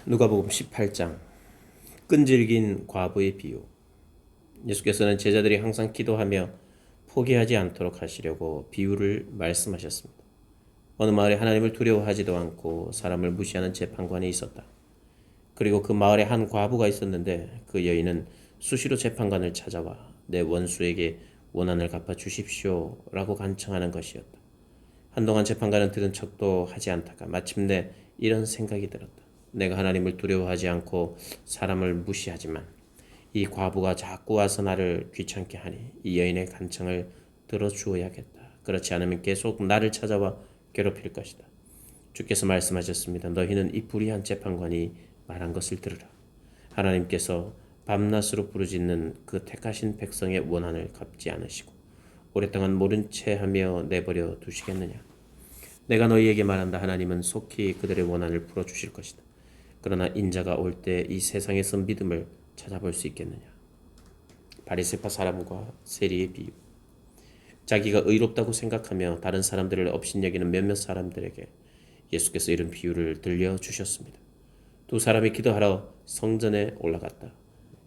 누가복음 18장 끈질긴 과부의 비유. 예수께서는 제자들이 항상 기도하며 포기하지 않도록 하시려고 비유를 말씀하셨습니다. 어느 마을에 하나님을 두려워하지도 않고 사람을 무시하는 재판관이 있었다. 그리고 그 마을에 한 과부가 있었는데 그 여인은 수시로 재판관을 찾아와 내 원수에게 원한을 갚아 주십시오 라고 간청하는 것이었다. 한동안 재판관은 들은 척도 하지 않다가 마침내 이런 생각이 들었다. 내가 하나님을 두려워하지 않고 사람을 무시하지만 이 과부가 자꾸 와서 나를 귀찮게 하니 이 여인의 간청을 들어주어야겠다. 그렇지 않으면 계속 나를 찾아와 괴롭힐 것이다. 주께서 말씀하셨습니다. 너희는 이 불의한 재판관이 말한 것을 들으라. 하나님께서 밤낮으로 부르짖는 그 택하신 백성의 원한을 갚지 않으시고 오랫동안 모른 채 하며 내버려 두시겠느냐. 내가 너희에게 말한다. 하나님은 속히 그들의 원한을 풀어주실 것이다. 그러나 인자가 올 때 이 세상에서 믿음을 찾아볼 수 있겠느냐. 바리새파 사람과 세리의 비유. 자기가 의롭다고 생각하며 다른 사람들을 업신여기는 몇몇 사람들에게 예수께서 이런 비유를 들려주셨습니다. 두 사람이 기도하러 성전에 올라갔다.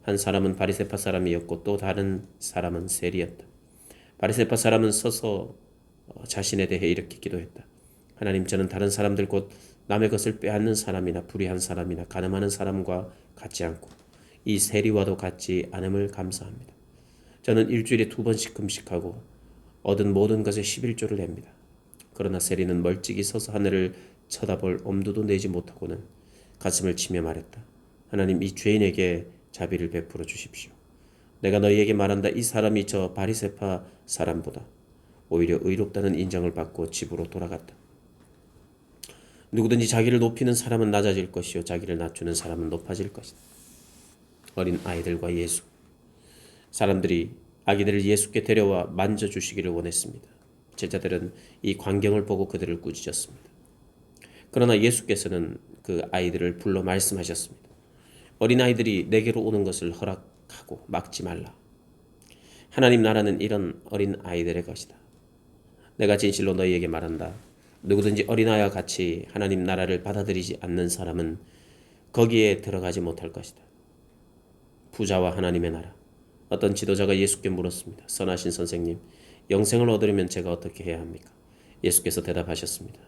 한 사람은 바리새파 사람이었고 또 다른 사람은 세리였다. 바리새파 사람은 서서 자신에 대해 이렇게 기도했다. 하나님, 저는 다른 사람들 곧 남의 것을 빼앗는 사람이나 불의한 사람이나 가늠하는 사람과 같지 않고 이 세리와도 같지 않음을 감사합니다. 저는 일주일에 2번씩 금식하고 얻은 모든 것의 11조를 냅니다. 그러나 세리는 멀찍이 서서 하늘을 쳐다볼 엄두도 내지 못하고는 가슴을 치며 말했다. 하나님, 이 죄인에게 자비를 베풀어 주십시오. 내가 너희에게 말한다. 이 사람이 저 바리새파 사람보다 오히려 의롭다는 인정을 받고 집으로 돌아갔다. 누구든지 자기를 높이는 사람은 낮아질 것이요 자기를 낮추는 사람은 높아질 것이다. 어린 아이들과 예수. 사람들이 아기들을 예수께 데려와 만져주시기를 원했습니다. 제자들은 이 광경을 보고 그들을 꾸짖었습니다. 그러나 예수께서는 그 아이들을 불러 말씀하셨습니다. 어린아이들이 내게로 오는 것을 허락하고 막지 말라. 하나님 나라는 이런 어린아이들의 것이다. 내가 진실로 너희에게 말한다. 누구든지 어린아이와 같이 하나님 나라를 받아들이지 않는 사람은 거기에 들어가지 못할 것이다. 부자와 하나님의 나라. 어떤 지도자가 예수께 물었습니다. 선하신 선생님, 영생을 얻으려면 제가 어떻게 해야 합니까? 예수께서 대답하셨습니다.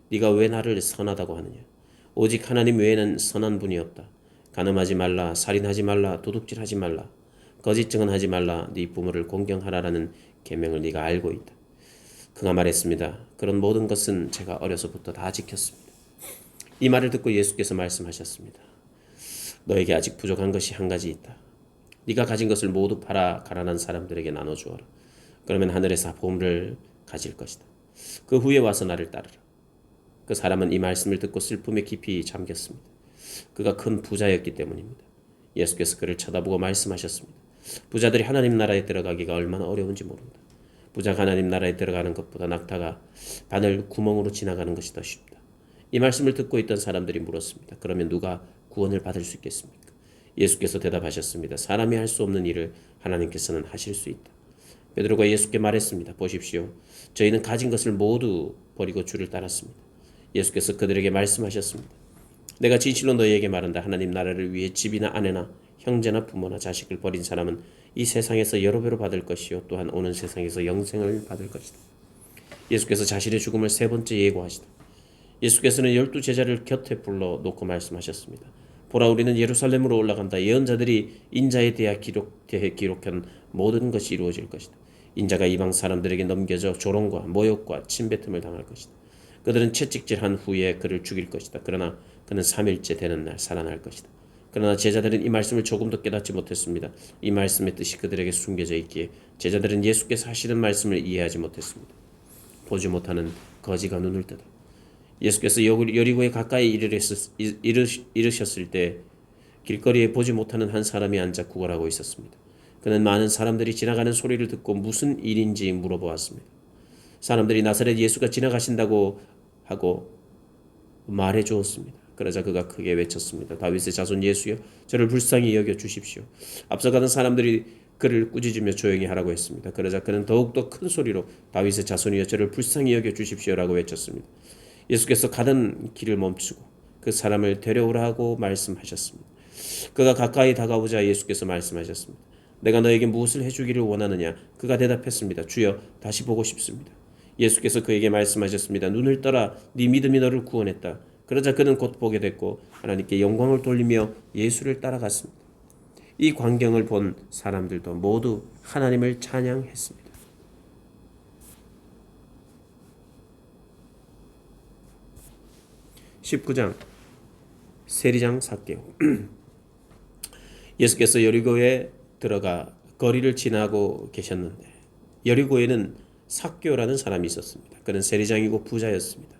네가 왜 나를 선하다고 하느냐? 오직 하나님 외에는 선한 분이 없다. 간음하지 말라, 살인하지 말라, 도둑질하지 말라, 거짓 증언하지 말라, 네 부모를 공경하라라는 계명을 네가 알고 있다. 그가 말했습니다. 그런 모든 것은 제가 어려서부터 다 지켰습니다. 이 말을 듣고 예수께서 말씀하셨습니다. 너에게 아직 부족한 것이 한 가지 있다. 네가 가진 것을 모두 팔아 가난한 사람들에게 나눠주어라. 그러면 하늘에서 보물을 가질 것이다. 그 후에 와서 나를 따르라. 그 사람은 이 말씀을 듣고 슬픔에 깊이 잠겼습니다. 그가 큰 부자였기 때문입니다. 예수께서 그를 쳐다보고 말씀하셨습니다. 부자들이 하나님 나라에 들어가기가 얼마나 어려운지 모른다. 부자가 하나님 나라에 들어가는 것보다 낙타가 바늘 구멍으로 지나가는 것이 더 쉽다. 이 말씀을 듣고 있던 사람들이 물었습니다. 그러면 누가 구원을 받을 수 있겠습니까? 예수께서 대답하셨습니다. 사람이 할 수 없는 일을 하나님께서는 하실 수 있다. 베드로가 예수께 말했습니다. 보십시오. 저희는 가진 것을 모두 버리고 주를 따랐습니다. 예수께서 그들에게 말씀하셨습니다. 내가 진실로 너희에게 말한다. 하나님 나라를 위해 집이나 아내나 형제나 부모나 자식을 버린 사람은 이 세상에서 여러 배로 받을 것이요 또한 오는 세상에서 영생을 받을 것이다. 예수께서 자신의 죽음을 3번째 예고하시다. 예수께서는 12 제자를 곁에 불러 놓고 말씀하셨습니다. 보라, 우리는 예루살렘으로 올라간다. 예언자들이 인자에 대해 기록한 모든 것이 이루어질 것이다. 인자가 이방 사람들에게 넘겨져 조롱과 모욕과 침뱉음을 당할 것이다. 그들은 채찍질한 후에 그를 죽일 것이다. 그러나 그는 3일째 되는 날 살아날 것이다. 그러나 제자들은 이 말씀을 조금도 깨닫지 못했습니다. 이 말씀의 뜻이 그들에게 숨겨져 있기에 제자들은 예수께서 하시는 말씀을 이해하지 못했습니다. 보지 못하는 거지가 눈을 뜨다. 예수께서 여리고에 가까이 이르셨을 때 길거리에 보지 못하는 한 사람이 앉아 구걸하고 있었습니다. 그는 많은 사람들이 지나가는 소리를 듣고 무슨 일인지 물어보았습니다. 사람들이 나사렛 예수가 지나가신다고 하고 말해 주었습니다. 그러자 그가 크게 외쳤습니다. 다윗의 자손 예수여, 저를 불쌍히 여겨 주십시오. 앞서가는 사람들이 그를 꾸짖으며 조용히 하라고 했습니다. 그러자 그는 더욱더 큰 소리로 다윗의 자손이여, 저를 불쌍히 여겨 주십시오라고 외쳤습니다. 예수께서 가던 길을 멈추고 그 사람을 데려오라고 말씀하셨습니다. 그가 가까이 다가오자 예수께서 말씀하셨습니다. 내가 너에게 무엇을 해주기를 원하느냐? 그가 대답했습니다. 주여, 다시 보고 싶습니다. 예수께서 그에게 말씀하셨습니다. 눈을 떠라, 네 믿음이 너를 구원했다. 그러자 그는 곧 보게 됐고 하나님께 영광을 돌리며 예수를 따라갔습니다. 이 광경을 본 사람들도 모두 하나님을 찬양했습니다. 19장 세리장 삭개오. 예수께서 여리고에 들어가 거리를 지나고 계셨는데 여리고에는 삭개오라는 사람이 있었습니다. 그는 세리장이고 부자였습니다.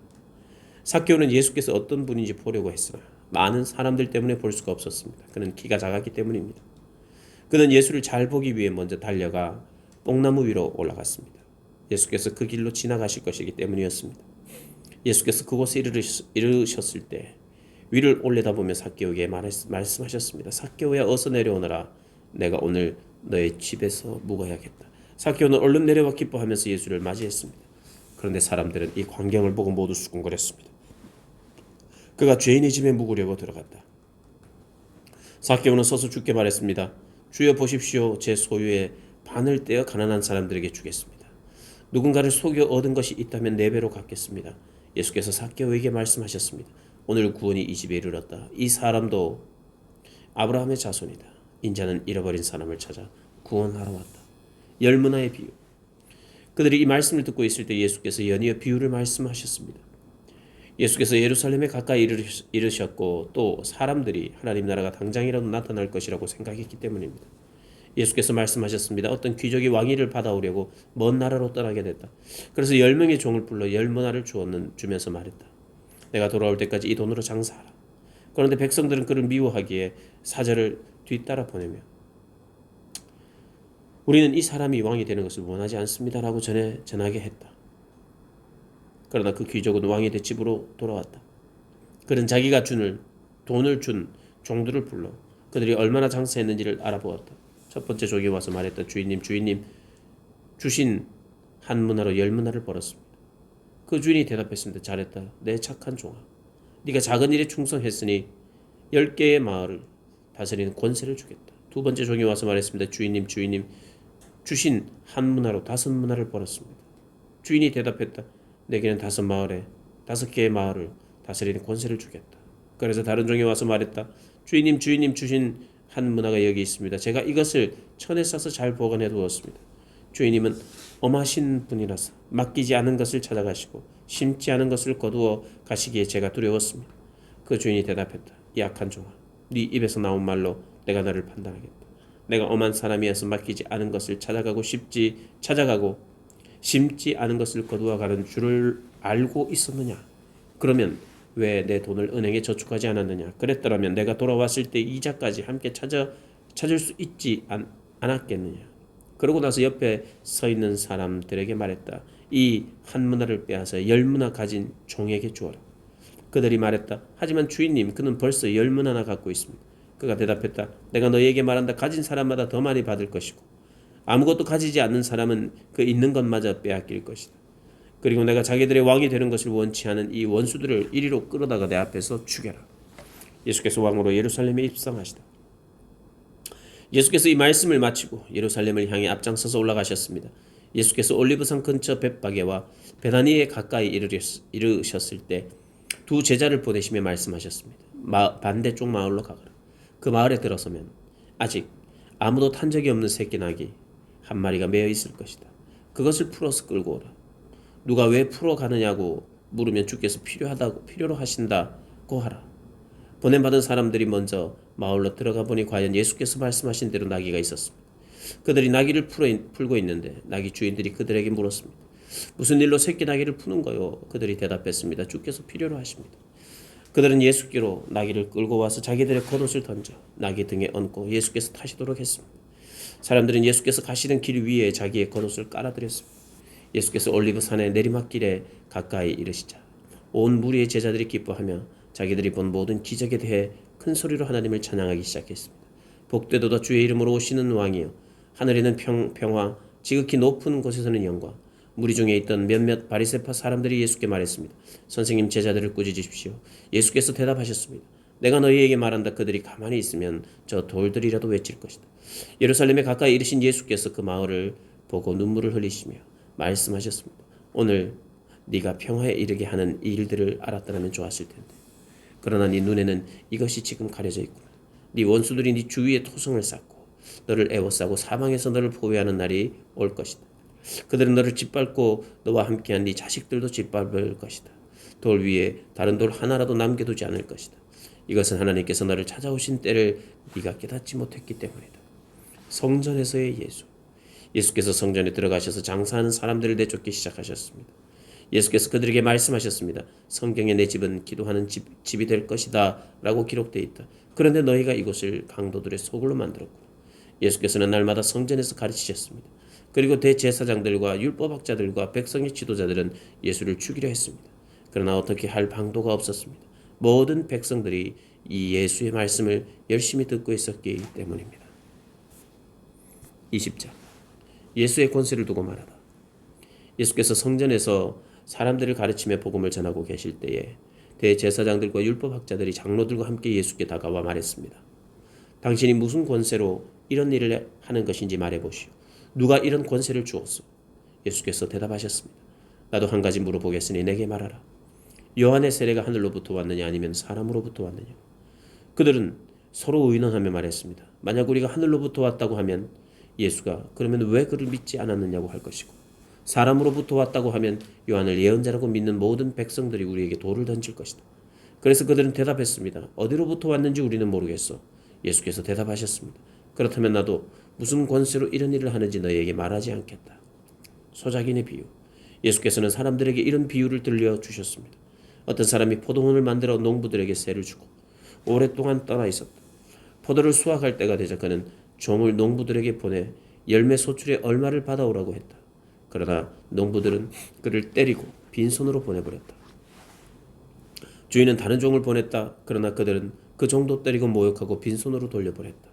삭개오는 예수께서 어떤 분인지 보려고 했으나 많은 사람들 때문에 볼 수가 없었습니다. 그는 키가 작았기 때문입니다. 그는 예수를 잘 보기 위해 먼저 달려가 뽕나무 위로 올라갔습니다. 예수께서 그 길로 지나가실 것이기 때문이었습니다. 예수께서 그곳에 이르셨을 때 위를 올려다보며 삭개오에게 말씀하셨습니다. 삭개오야, 어서 내려오너라. 내가 오늘 너의 집에서 묵어야겠다. 삭개오는 얼른 내려와 기뻐하면서 예수를 맞이했습니다. 그런데 사람들은 이 광경을 보고 모두 수군거렸습니다. 그가 죄인의 집에 묵으려고 들어갔다. 삭개오는 서서 주께 말했습니다. 주여, 보십시오. 제 소유의 반을 떼어 가난한 사람들에게 주겠습니다. 누군가를 속여 얻은 것이 있다면 4배로 갚겠습니다. 예수께서 삭개오에게 말씀하셨습니다. 오늘 구원이 이 집에 이르렀다. 이 사람도 아브라함의 자손이다. 인자는 잃어버린 사람을 찾아 구원하러 왔다. 열문화의 비유. 그들이 이 말씀을 듣고 있을 때 예수께서 연이어 비유를 말씀하셨습니다. 예수께서 예루살렘에 가까이 이르셨고 또 사람들이 하나님 나라가 당장이라도 나타날 것이라고 생각했기 때문입니다. 예수께서 말씀하셨습니다. 어떤 귀족이 왕위를 받아오려고 먼 나라로 떠나게 됐다. 그래서 10명의 종을 불러 10문화를 주면서 말했다. 내가 돌아올 때까지 이 돈으로 장사하라. 그런데 백성들은 그를 미워하기에 사절을 뒤따라 보내며 우리는 이 사람이 왕이 되는 것을 원하지 않습니다라고 전하게 했다. 그러나 그 귀족은 왕이 돼 집으로 돌아왔다. 그는 자기가 돈을 준 종들을 불러 그들이 얼마나 장사했는지를 알아보았다. 첫 번째 종이 와서 말했다. 주인님, 주신 한 문화로 10문화를 벌었습니다. 그 주인이 대답했습니다. 잘했다. 내 착한 종아. 네가 작은 일에 충성했으니 10개의 마을을 다스리는 권세를 주겠다. 두 번째 종이 와서 말했습니다. 주인님, 주신 한 문화로 5문화를 벌었습니다. 주인이 대답했다. 내게는 5개의 마을을 다스리는 권세를 주겠다. 그래서 다른 종이 와서 말했다. 주인님, 주신 한 문화가 여기 있습니다. 제가 이것을 천에 싸서 잘 보관해 두었습니다. 주인님은 엄하신 분이라서 맡기지 않은 것을 찾아가시고 심지 않은 것을 거두어 가시기에 제가 두려웠습니다. 그 주인이 대답했다. 이 악한 종아, 네 입에서 나온 말로 내가 너를 판단하겠다. 내가 엄한 사람이어서 맡기지 않은 것을 찾아가고 심지 않은 것을 거두어 가는 줄을 알고 있었느냐? 그러면 왜 내 돈을 은행에 저축하지 않았느냐? 그랬더라면 내가 돌아왔을 때 이자까지 함께 찾을 수 있지 않았겠느냐? 그러고 나서 옆에 서 있는 사람들에게 말했다. 이 한 문화를 빼앗아 10문화 가진 종에게 주어라. 그들이 말했다. 하지만 주인님, 그는 벌써 10문화나 갖고 있습니다. 그가 대답했다. 내가 너희에게 말한다. 가진 사람마다 더 많이 받을 것이고 아무것도 가지지 않는 사람은 그 있는 것마저 빼앗길 것이다. 그리고 내가 자기들의 왕이 되는 것을 원치 않은 이 원수들을 이리로 끌어다가 내 앞에서 죽여라. 예수께서 왕으로 예루살렘에 입성하시다. 예수께서 이 말씀을 마치고 예루살렘을 향해 앞장서서 올라가셨습니다. 예수께서 올리브산 근처 벳바게와 베다니에 가까이 이르셨을 때 두 제자를 보내시며 말씀하셨습니다. 반대쪽 마을로 가거라. 그 마을에 들어서면 아직 아무도 탄 적이 없는 새끼 낙이 한 마리가 매어 있을 것이다. 그것을 풀어서 끌고 오라. 누가 왜 풀어 가느냐고 물으면 주께서 필요로 하신다고 하라. 보냄받은 사람들이 먼저 마을로 들어가 보니 과연 예수께서 말씀하신 대로 나귀가 있었습니다. 그들이 나귀를 풀고 있는데 나귀 주인들이 그들에게 물었습니다. 무슨 일로 새끼 나귀를 푸는 거요? 그들이 대답했습니다. 주께서 필요로 하십니다. 그들은 예수께로 나귀를 끌고 와서 자기들의 겉옷을 던져 나귀 등에 얹고 예수께서 타시도록 했습니다. 사람들은 예수께서 가시던 길 위에 자기의 겉옷을 깔아드렸습니다. 예수께서 올리브산의 내리막길에 가까이 이르시자 온 무리의 제자들이 기뻐하며 자기들이 본 모든 기적에 대해 큰 소리로 하나님을 찬양하기 시작했습니다. 복되도다 주의 이름으로 오시는 왕이여, 하늘에는 평화, 지극히 높은 곳에서는 영광, 무리 중에 있던 몇몇 바리새파 사람들이 예수께 말했습니다. 선생님, 제자들을 꾸짖으십시오. 예수께서 대답하셨습니다. 내가 너희에게 말한다. 그들이 가만히 있으면 저 돌들이라도 외칠 것이다. 예루살렘에 가까이 이르신 예수께서 그 마을을 보고 눈물을 흘리시며 말씀하셨습니다. 오늘 네가 평화에 이르게 하는 이 일들을 알았더라면 좋았을 텐데. 그러나 네 눈에는 이것이 지금 가려져 있구나. 네 원수들이 네 주위에 토성을 쌓고 너를 애워싸고 사방에서 너를 포위하는 날이 올 것이다. 그들은 너를 짓밟고 너와 함께한 네 자식들도 짓밟을 것이다. 돌 위에 다른 돌 하나라도 남겨두지 않을 것이다. 이것은 하나님께서 너를 찾아오신 때를 네가 깨닫지 못했기 때문이다. 성전에서의 예수. 예수께서 성전에 들어가셔서 장사하는 사람들을 내쫓기 시작하셨습니다. 예수께서 그들에게 말씀하셨습니다. 성경에 내 집은 기도하는 집이 될 것이다 라고 기록되어 있다. 그런데 너희가 이곳을 강도들의 소굴로 만들었구나. 예수께서는 날마다 성전에서 가르치셨습니다. 그리고 대제사장들과 율법학자들과 백성의 지도자들은 예수를 죽이려 했습니다. 그러나 어떻게 할 방도가 없었습니다. 모든 백성들이 이 예수의 말씀을 열심히 듣고 있었기 때문입니다. 20절. 예수의 권세를 두고 말하다. 예수께서 성전에서 사람들을 가르치며 복음을 전하고 계실 때에 대제사장들과 율법학자들이 장로들과 함께 예수께 다가와 말했습니다. 당신이 무슨 권세로 이런 일을 하는 것인지 말해보시오. 누가 이런 권세를 주었소? 예수께서 대답하셨습니다. 나도 한 가지 물어보겠으니 내게 말하라. 요한의 세례가 하늘로부터 왔느냐 아니면 사람으로부터 왔느냐? 그들은 서로 의논하며 말했습니다. 만약 우리가 하늘로부터 왔다고 하면 예수가 그러면 왜 그를 믿지 않았느냐고 할 것이고, 사람으로부터 왔다고 하면 요한을 예언자라고 믿는 모든 백성들이 우리에게 돌을 던질 것이다. 그래서 그들은 대답했습니다. 어디로부터 왔는지 우리는 모르겠어. 예수께서 대답하셨습니다. 그렇다면 나도 무슨 권세로 이런 일을 하는지 너희에게 말하지 않겠다. 소작인의 비유. 예수께서는 사람들에게 이런 비유를 들려주셨습니다. 어떤 사람이 포도원을 만들어 농부들에게 세를 주고 오랫동안 떠나 있었다. 포도를 수확할 때가 되자 그는 종을 농부들에게 보내 열매 소출의 얼마를 받아오라고 했다. 그러나 농부들은 그를 때리고 빈손으로 보내버렸다. 주인은 다른 종을 보냈다. 그러나 그들은 그 종도 때리고 모욕하고 빈손으로 돌려보냈다.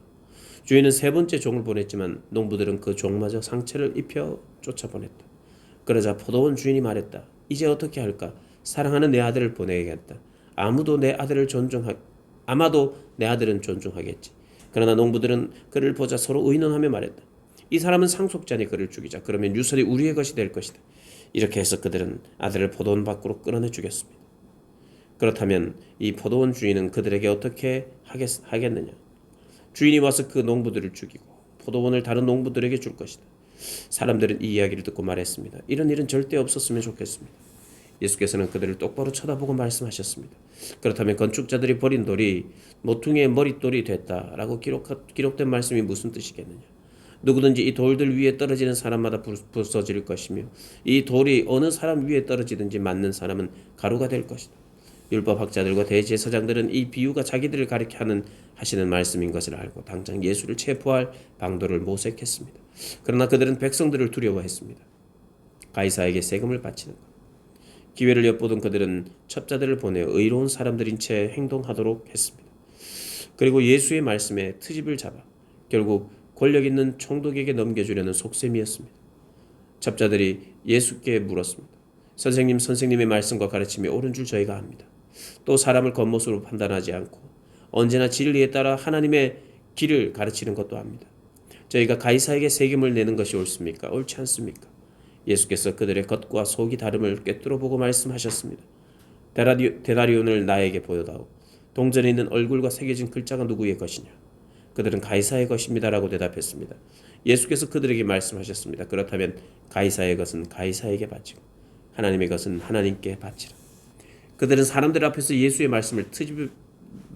주인은 세 번째 종을 보냈지만 농부들은 그 종마저 상처를 입혀 쫓아보냈다. 그러자 포도원 주인이 말했다. 이제 어떻게 할까? 사랑하는 내 아들을 보내야겠다. 아마도 내 아들은 존중하겠지. 그러나 농부들은 그를 보자 서로 의논하며 말했다. 이 사람은 상속자니 그를 죽이자. 그러면 유산이 우리의 것이 될 것이다. 이렇게 해서 그들은 아들을 포도원 밖으로 끌어내 죽였습니다. 그렇다면 이 포도원 주인은 그들에게 어떻게 하겠느냐? 주인이 와서 그 농부들을 죽이고 포도원을 다른 농부들에게 줄 것이다. 사람들은 이 이야기를 듣고 말했습니다. 이런 일은 절대 없었으면 좋겠습니다. 예수께서는 그들을 똑바로 쳐다보고 말씀하셨습니다. 그렇다면 건축자들이 버린 돌이 모퉁이의 머릿돌이 됐다라고 기록된 말씀이 무슨 뜻이겠느냐? 누구든지 이 돌들 위에 떨어지는 사람마다 부서질 것이며 이 돌이 어느 사람 위에 떨어지든지 맞는 사람은 가루가 될 것이다. 율법학자들과 대제사장들은 이 비유가 자기들을 가리켜 하시는 말씀인 것을 알고 당장 예수를 체포할 방도를 모색했습니다. 그러나 그들은 백성들을 두려워했습니다. 가이사에게 세금을 바치는 것. 기회를 엿보던 그들은 첩자들을 보내 의로운 사람들인 채 행동하도록 했습니다. 그리고 예수의 말씀에 트집을 잡아 결국 권력 있는 총독에게 넘겨주려는 속셈이었습니다. 첩자들이 예수께 물었습니다. 선생님의 말씀과 가르침이 옳은 줄 저희가 압니다. 또 사람을 겉모습으로 판단하지 않고 언제나 진리에 따라 하나님의 길을 가르치는 것도 압니다. 저희가 가이사에게 세금을 내는 것이 옳습니까? 옳지 않습니까? 예수께서 그들의 겉과 속이 다름을 꿰뚫어 보고 말씀하셨습니다. 데나리온을 나에게 보여다오. 동전에 있는 얼굴과 새겨진 글자가 누구의 것이냐? 그들은 가이사의 것입니다라고 대답했습니다. 예수께서 그들에게 말씀하셨습니다. 그렇다면 가이사의 것은 가이사에게 바치고 하나님의 것은 하나님께 바치라. 그들은 사람들 앞에서 예수의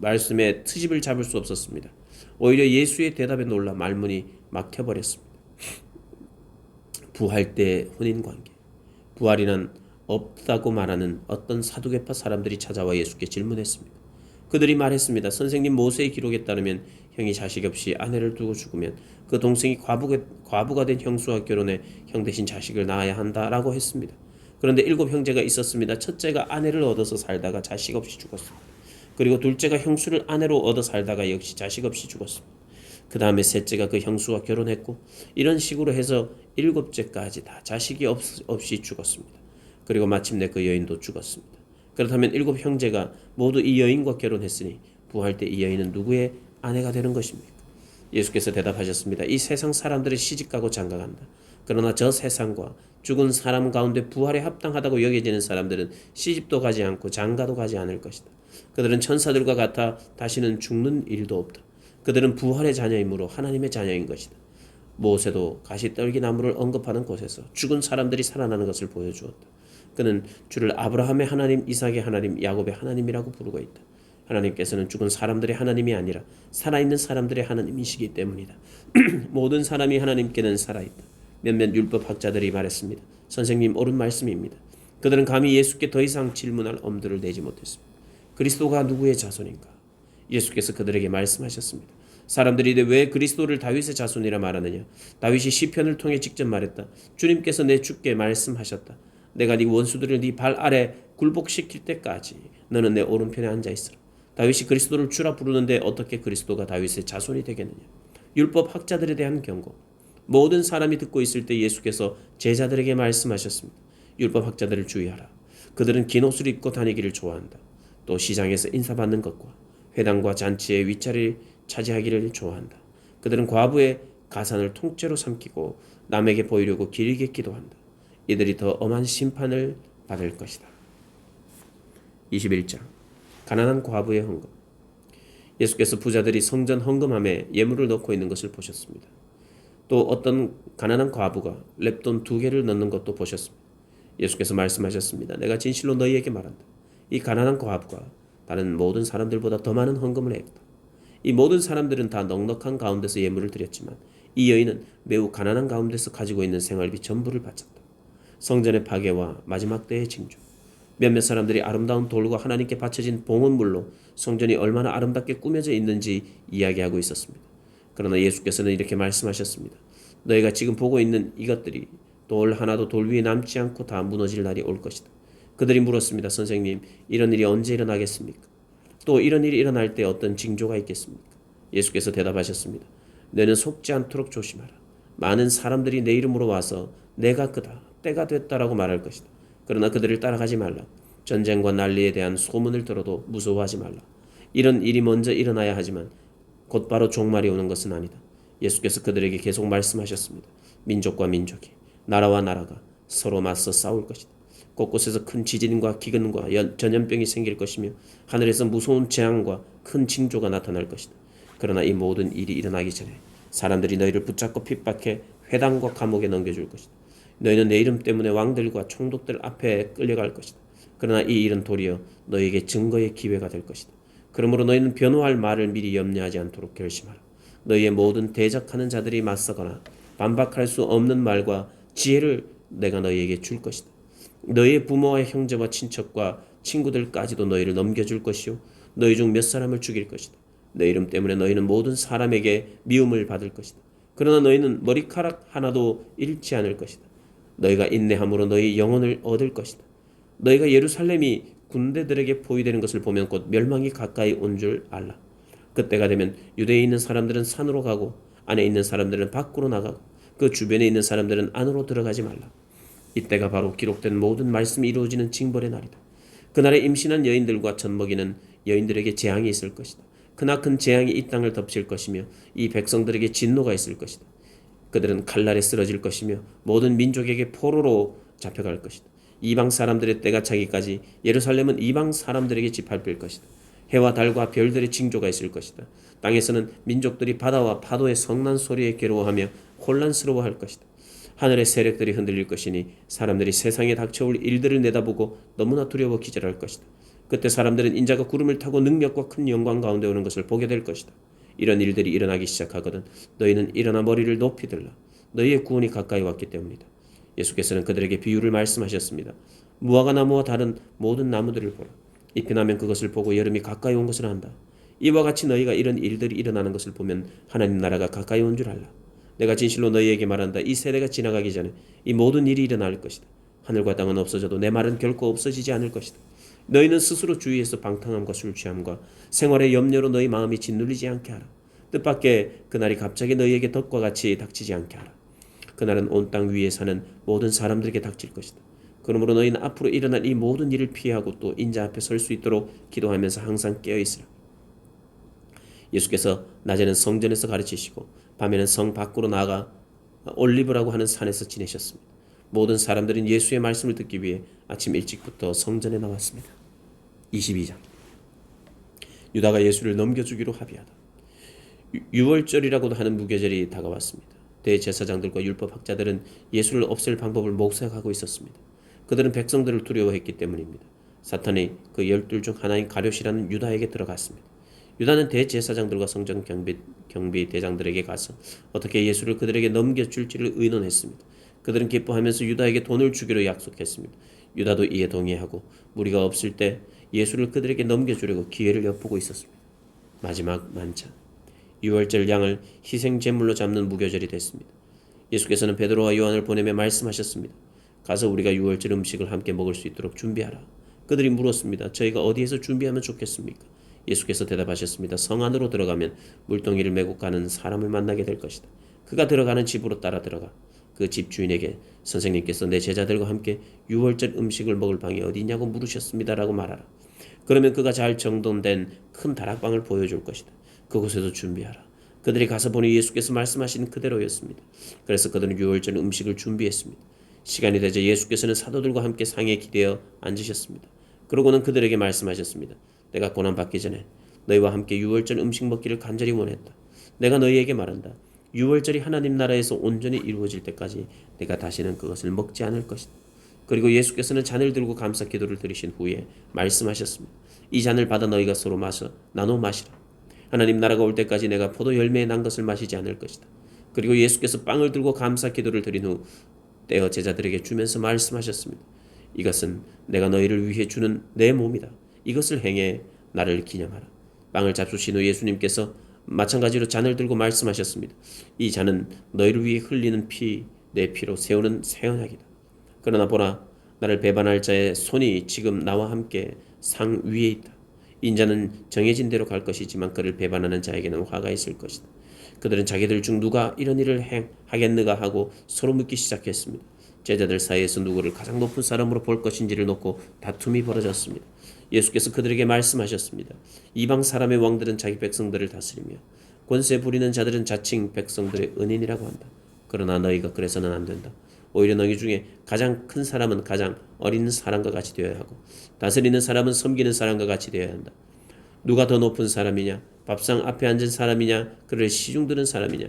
말씀에 트집을 잡을 수 없었습니다. 오히려 예수의 대답에 놀라 말문이 막혀버렸습니다. 부활 때 혼인관계. 부활이란 없다고 말하는 어떤 사두개파 사람들이 찾아와 예수께 질문했습니다. 그들이 말했습니다. 선생님, 모세의 기록에 따르면 형이 자식 없이 아내를 두고 죽으면 그 동생이 과부가 된 형수와 결혼해 형 대신 자식을 낳아야 한다라고 했습니다. 그런데 7 형제가 있었습니다. 첫째가 아내를 얻어서 살다가 자식 없이 죽었습니다. 그리고 둘째가 형수를 아내로 얻어 살다가 역시 자식 없이 죽었습니다. 그 다음에 셋째가 그 형수와 결혼했고 이런 식으로 해서 일곱째까지 다 자식이 없이 죽었습니다. 그리고 마침내 그 여인도 죽었습니다. 그렇다면 일곱 형제가 모두 이 여인과 결혼했으니 부활 때 이 여인은 누구의 아내가 되는 것입니까? 예수께서 대답하셨습니다. 이 세상 사람들이 시집가고 장가간다. 그러나 저 세상과 죽은 사람 가운데 부활에 합당하다고 여겨지는 사람들은 시집도 가지 않고 장가도 가지 않을 것이다. 그들은 천사들과 같아 다시는 죽는 일도 없다. 그들은 부활의 자녀이므로 하나님의 자녀인 것이다. 모세도 가시떨기나무를 언급하는 곳에서 죽은 사람들이 살아나는 것을 보여주었다. 그는 주를 아브라함의 하나님, 이삭의 하나님, 야곱의 하나님이라고 부르고 있다. 하나님께서는 죽은 사람들의 하나님이 아니라 살아있는 사람들의 하나님이시기 때문이다. 모든 사람이 하나님께는 살아있다. 몇몇 율법학자들이 말했습니다. 선생님, 옳은 말씀입니다. 그들은 감히 예수께 더 이상 질문할 엄두를 내지 못했습니다. 그리스도가 누구의 자손인가? 예수께서 그들에게 말씀하셨습니다. 사람들이 왜 그리스도를 다윗의 자손이라 말하느냐? 다윗이 시편을 통해 직접 말했다. 주님께서 내 주께 말씀하셨다. 내가 네 원수들을 네 발 아래 굴복시킬 때까지 너는 내 오른편에 앉아 있으라. 다윗이 그리스도를 주라 부르는데 어떻게 그리스도가 다윗의 자손이 되겠느냐? 율법 학자들에 대한 경고. 모든 사람이 듣고 있을 때 예수께서 제자들에게 말씀하셨습니다. 율법 학자들을 주의하라. 그들은 긴 옷을 입고 다니기를 좋아한다. 또 시장에서 인사받는 것과 회당과 잔치의 윗자리를 차지하기를 좋아한다. 그들은 과부의 가산을 통째로 삼키고 남에게 보이려고 길게 기도한다. 이들이 더 엄한 심판을 받을 것이다. 21장 가난한 과부의 헌금. 예수께서 부자들이 성전 헌금함에 예물을 넣고 있는 것을 보셨습니다. 또 어떤 가난한 과부가 렙돈 2개를 넣는 것도 보셨습니다. 예수께서 말씀하셨습니다. 내가 진실로 너희에게 말한다. 이 가난한 과부가 다른 모든 사람들보다 더 많은 헌금을 했다. 이 모든 사람들은 다 넉넉한 가운데서 예물을 드렸지만 이 여인은 매우 가난한 가운데서 가지고 있는 생활비 전부를 바쳤다. 성전의 파괴와 마지막 때의 징조. 몇몇 사람들이 아름다운 돌과 하나님께 바쳐진 봉헌물로 성전이 얼마나 아름답게 꾸며져 있는지 이야기하고 있었습니다. 그러나 예수께서는 이렇게 말씀하셨습니다. 너희가 지금 보고 있는 이것들이 돌 하나도 돌 위에 남지 않고 다 무너질 날이 올 것이다. 그들이 물었습니다. 선생님, 이런 일이 언제 일어나겠습니까? 또 이런 일이 일어날 때 어떤 징조가 있겠습니까? 예수께서 대답하셨습니다. 너는 속지 않도록 조심하라. 많은 사람들이 내 이름으로 와서 내가 그다, 때가 됐다라고 말할 것이다. 그러나 그들을 따라가지 말라. 전쟁과 난리에 대한 소문을 들어도 무서워하지 말라. 이런 일이 먼저 일어나야 하지만 곧바로 종말이 오는 것은 아니다. 예수께서 그들에게 계속 말씀하셨습니다. 민족과 민족이, 나라와 나라가 서로 맞서 싸울 것이다. 곳곳에서 큰 지진과 기근과 전염병이 생길 것이며 하늘에서 무서운 재앙과 큰 징조가 나타날 것이다. 그러나 이 모든 일이 일어나기 전에 사람들이 너희를 붙잡고 핍박해 회당과 감옥에 넘겨줄 것이다. 너희는 내 이름 때문에 왕들과 총독들 앞에 끌려갈 것이다. 그러나 이 일은 도리어 너희에게 증거의 기회가 될 것이다. 그러므로 너희는 변호할 말을 미리 염려하지 않도록 결심하라. 너희의 모든 대적하는 자들이 맞서거나 반박할 수 없는 말과 지혜를 내가 너희에게 줄 것이다. 너희의 부모와 형제와 친척과 친구들까지도 너희를 넘겨줄 것이요 너희 중 몇 사람을 죽일 것이다. 내 이름 때문에 너희는 모든 사람에게 미움을 받을 것이다. 그러나 너희는 머리카락 하나도 잃지 않을 것이다. 너희가 인내함으로 너희 영혼을 얻을 것이다. 너희가 예루살렘이 군대들에게 포위되는 것을 보면 곧 멸망이 가까이 온 줄 알라. 그때가 되면 유대에 있는 사람들은 산으로 가고 안에 있는 사람들은 밖으로 나가고 그 주변에 있는 사람들은 안으로 들어가지 말라. 이때가 바로 기록된 모든 말씀이 이루어지는 징벌의 날이다. 그날에 임신한 여인들과 젖먹이는 여인들에게 재앙이 있을 것이다. 크나큰 재앙이 이 땅을 덮칠 것이며 이 백성들에게 진노가 있을 것이다. 그들은 칼날에 쓰러질 것이며 모든 민족에게 포로로 잡혀갈 것이다. 이방 사람들의 때가 차기까지 예루살렘은 이방 사람들에게 짓밟힐 것이다. 해와 달과 별들의 징조가 있을 것이다. 땅에서는 민족들이 바다와 파도의 성난 소리에 괴로워하며 혼란스러워할 것이다. 하늘의 세력들이 흔들릴 것이니 사람들이 세상에 닥쳐올 일들을 내다보고 너무나 두려워 기절할 것이다. 그때 사람들은 인자가 구름을 타고 능력과 큰 영광 가운데 오는 것을 보게 될 것이다. 이런 일들이 일어나기 시작하거든 너희는 일어나 머리를 높이 들라. 너희의 구원이 가까이 왔기 때문이다. 예수께서는 그들에게 비유를 말씀하셨습니다. 무화과 나무와 다른 모든 나무들을 보라. 잎이 나면 그것을 보고 여름이 가까이 온 것을 안다. 이와 같이 너희가 이런 일들이 일어나는 것을 보면 하나님 나라가 가까이 온 줄 알라. 내가 진실로 너희에게 말한다. 이 세대가 지나가기 전에 이 모든 일이 일어날 것이다. 하늘과 땅은 없어져도 내 말은 결코 없어지지 않을 것이다. 너희는 스스로 주위에서 방탕함과 술 취함과 생활의 염려로 너희 마음이 짓눌리지 않게 하라. 뜻밖의 그날이 갑자기 너희에게 덫과 같이 닥치지 않게 하라. 그날은 온 땅 위에 사는 모든 사람들에게 닥칠 것이다. 그러므로 너희는 앞으로 일어날 이 모든 일을 피하고 또 인자 앞에 설 수 있도록 기도하면서 항상 깨어있으라. 예수께서 낮에는 성전에서 가르치시고 밤에는 성 밖으로 나아가 올리브라고 하는 산에서 지내셨습니다. 모든 사람들은 예수의 말씀을 듣기 위해 아침 일찍부터 성전에 나왔습니다. 22장. 유다가 예수를 넘겨주기로 합의하다. 유월절이라고도 하는 무교절이 다가왔습니다. 대제사장들과 율법학자들은 예수를 없앨 방법을 목색하고 있었습니다. 그들은 백성들을 두려워했기 때문입니다. 사탄이 그 12 중 하나인 가룟이라는 유다에게 들어갔습니다. 유다는 대제사장들과 성전 경비 대장들에게 가서 어떻게 예수를 그들에게 넘겨줄지를 의논했습니다. 그들은 기뻐하면서 유다에게 돈을 주기로 약속했습니다. 유다도 이에 동의하고 무리가 없을 때 예수를 그들에게 넘겨주려고 기회를 엿보고 있었습니다. 마지막 만찬. 유월절 양을 희생제물로 잡는 무교절이 됐습니다. 예수께서는 베드로와 요한을 보내며 말씀하셨습니다. 가서 우리가 유월절 음식을 함께 먹을 수 있도록 준비하라. 그들이 물었습니다. 저희가 어디에서 준비하면 좋겠습니까? 예수께서 대답하셨습니다. 성 안으로 들어가면 물동이를 메고 가는 사람을 만나게 될 것이다. 그가 들어가는 집으로 따라 들어가 그 집 주인에게 선생님께서 내 제자들과 함께 유월절 음식을 먹을 방이 어디 있냐고 물으셨습니다라고 말하라. 그러면 그가 잘 정돈된 큰 다락방을 보여줄 것이다. 그곳에도 준비하라. 그들이 가서 보니 예수께서 말씀하신 그대로였습니다. 그래서 그들은 유월절 음식을 준비했습니다. 시간이 되자 예수께서는 사도들과 함께 상에 기대어 앉으셨습니다. 그러고는 그들에게 말씀하셨습니다. 내가 고난받기 전에 너희와 함께 유월절 음식 먹기를 간절히 원했다. 내가 너희에게 말한다. 유월절이 하나님 나라에서 온전히 이루어질 때까지 내가 다시는 그것을 먹지 않을 것이다. 그리고 예수께서는 잔을 들고 감사 기도를 드리신 후에 말씀하셨습니다. 이 잔을 받아 너희가 서로 나눠 마시라. 하나님 나라가 올 때까지 내가 포도 열매에 난 것을 마시지 않을 것이다. 그리고 예수께서 빵을 들고 감사 기도를 드린 후 떼어 제자들에게 주면서 말씀하셨습니다. 이것은 내가 너희를 위해 주는 내 몸이다. 이것을 행해 나를 기념하라. 빵을 잡수신 후 예수님께서 마찬가지로 잔을 들고 말씀하셨습니다. 이 잔은 너희를 위해 흘리는 내 피로 세우는 새 언약이다. 그러나 보라, 나를 배반할 자의 손이 지금 나와 함께 상 위에 있다. 인자는 정해진 대로 갈 것이지만 그를 배반하는 자에게는 화가 있을 것이다. 그들은 자기들 중 누가 이런 일을 하겠는가 하고 서로 묻기 시작했습니다. 제자들 사이에서 누구를 가장 높은 사람으로 볼 것인지를 놓고 다툼이 벌어졌습니다. 예수께서 그들에게 말씀하셨습니다. 이방 사람의 왕들은 자기 백성들을 다스리며 권세 부리는 자들은 자칭 백성들의 은인이라고 한다. 그러나 너희가 그래서는 안 된다. 오히려 너희 중에 가장 큰 사람은 가장 어린 사람과 같이 되어야 하고 다스리는 사람은 섬기는 사람과 같이 되어야 한다. 누가 더 높은 사람이냐? 밥상 앞에 앉은 사람이냐? 그를 시중 드는 사람이냐?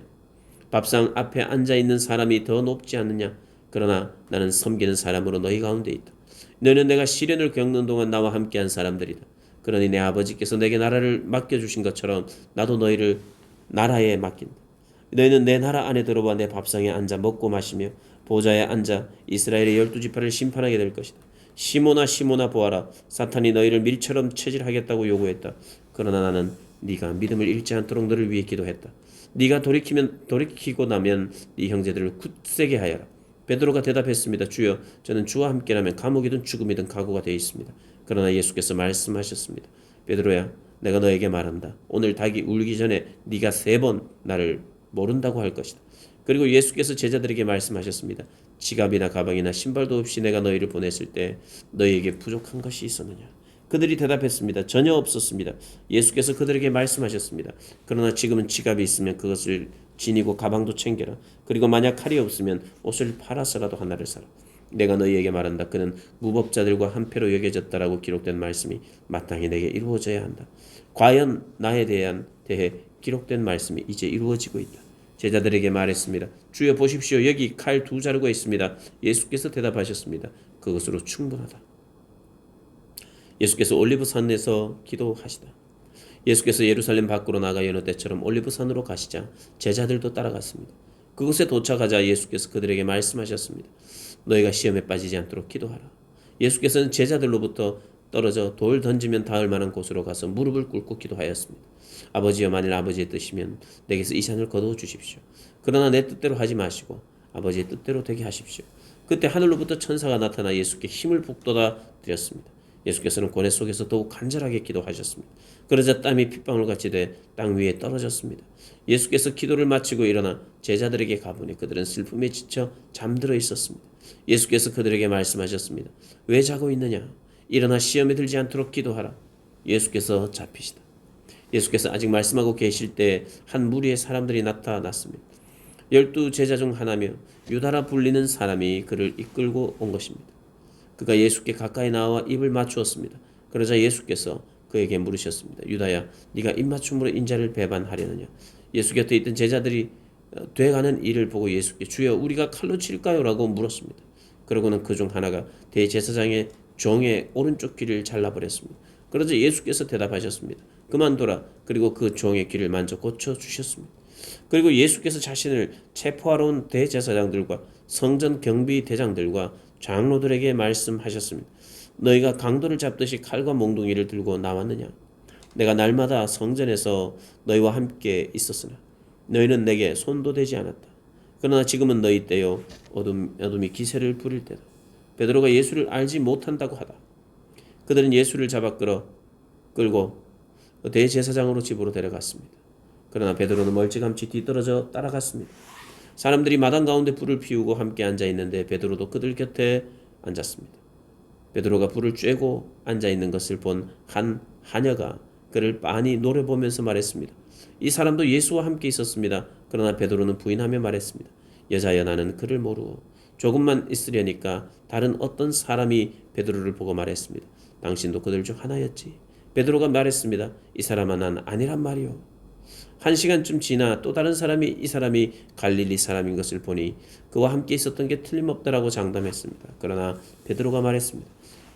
밥상 앞에 앉아있는 사람이 더 높지 않느냐? 그러나 나는 섬기는 사람으로 너희 가운데 있다. 너희는 내가 시련을 겪는 동안 나와 함께한 사람들이다. 그러니 내 아버지께서 내게 나라를 맡겨주신 것처럼 나도 너희를 나라에 맡긴다. 너희는 내 나라 안에 들어와 내 밥상에 앉아 먹고 마시며 보좌에 앉아 이스라엘의 12지파를 심판하게 될 것이다. 시모나 보아라. 사탄이 너희를 밀처럼 체질하겠다고 요구했다. 그러나 나는 네가 믿음을 잃지 않도록 너를 위해 기도했다. 네가 돌이키고 나면 네 형제들을 굳세게 하여라. 베드로가 대답했습니다. 주여, 저는 주와 함께라면 감옥이든 죽음이든 각오가 되어 있습니다. 그러나 예수께서 말씀하셨습니다. 베드로야, 내가 너에게 말한다. 오늘 닭이 울기 전에 네가 3번 나를 모른다고 할 것이다. 그리고 예수께서 제자들에게 말씀하셨습니다. 지갑이나 가방이나 신발도 없이 내가 너희를 보냈을 때 너희에게 부족한 것이 있었느냐? 그들이 대답했습니다. 전혀 없었습니다. 예수께서 그들에게 말씀하셨습니다. 그러나 지금은 지갑이 있으면 그것을 지니고 가방도 챙겨라. 그리고 만약 칼이 없으면 옷을 팔아서라도 하나를 사라. 내가 너희에게 말한다. 그는 무법자들과 한패로 여겨졌다라고 기록된 말씀이 마땅히 내게 이루어져야 한다. 과연 나에 대해 기록된 말씀이 이제 이루어지고 있다. 제자들에게 말했습니다. 주여 보십시오. 여기 칼 2자루가 있습니다. 예수께서 대답하셨습니다. 그것으로 충분하다. 예수께서 올리브산에서 기도하시다. 예수께서 예루살렘 밖으로 나가 여느 때처럼 올리브산으로 가시자 제자들도 따라갔습니다. 그곳에 도착하자 예수께서 그들에게 말씀하셨습니다. 너희가 시험에 빠지지 않도록 기도하라. 예수께서는 제자들로부터 떨어져 돌 던지면 닿을 만한 곳으로 가서 무릎을 꿇고 기도하였습니다. 아버지여, 만일 아버지의 뜻이면 내게서 이 잔을 거두어 주십시오. 그러나 내 뜻대로 하지 마시고 아버지의 뜻대로 되게 하십시오. 그때 하늘로부터 천사가 나타나 예수께 힘을 북돋아 드렸습니다. 예수께서는 고뇌 속에서 더욱 간절하게 기도하셨습니다. 그러자 땀이 핏방울 같이 돼 땅 위에 떨어졌습니다. 예수께서 기도를 마치고 일어나 제자들에게 가보니 그들은 슬픔에 지쳐 잠들어 있었습니다. 예수께서 그들에게 말씀하셨습니다. 왜 자고 있느냐? 일어나 시험에 들지 않도록 기도하라. 예수께서 잡히시다. 예수께서 아직 말씀하고 계실 때 한 무리의 사람들이 나타났습니다. 12 제자 중 하나며 유다라 불리는 사람이 그를 이끌고 온 것입니다. 그가 예수께 가까이 나와 입을 맞추었습니다. 그러자 예수께서 그에게 물으셨습니다. 유다야, 네가 입맞춤으로 인자를 배반하려느냐? 예수 곁에 있던 제자들이 돼가는 일을 보고 예수께 주여 우리가 칼로 칠까요? 라고 물었습니다. 그러고는 그 중 하나가 대제사장의 종의 오른쪽 귀를 잘라버렸습니다. 그러자 예수께서 대답하셨습니다. 그만둬라. 그리고 그 종의 귀를 만져 고쳐주셨습니다. 그리고 예수께서 자신을 체포하러 온 대제사장들과 성전 경비 대장들과 장로들에게 말씀하셨습니다. 너희가 강도를 잡듯이 칼과 몽둥이를 들고 나왔느냐? 내가 날마다 성전에서 너희와 함께 있었으나 너희는 내게 손도 대지 않았다. 그러나 지금은 너희 때요 어둠이 기세를 부릴 때다. 베드로가 예수를 알지 못한다고 하다. 그들은 예수를 잡아 끌고 대제사장으로 집으로 데려갔습니다. 그러나 베드로는 멀찌감치 뒤떨어져 따라갔습니다. 사람들이 마당 가운데 불을 피우고 함께 앉아 있는데 베드로도 그들 곁에 앉았습니다. 베드로가 불을 쬐고 앉아 있는 것을 본 한 하녀가 그를 빤히 노려보면서 말했습니다. 이 사람도 예수와 함께 있었습니다. 그러나 베드로는 부인하며 말했습니다. 여자여, 나는 그를 모르고 조금만 있으려니까 다른 어떤 사람이 베드로를 보고 말했습니다. 당신도 그들 중 하나였지. 베드로가 말했습니다. 이 사람아, 난 아니란 말이오. 1시간쯤 지나 또 다른 사람이 이 사람이 갈릴리 사람인 것을 보니 그와 함께 있었던 게 틀림없다라고 장담했습니다. 그러나 베드로가 말했습니다.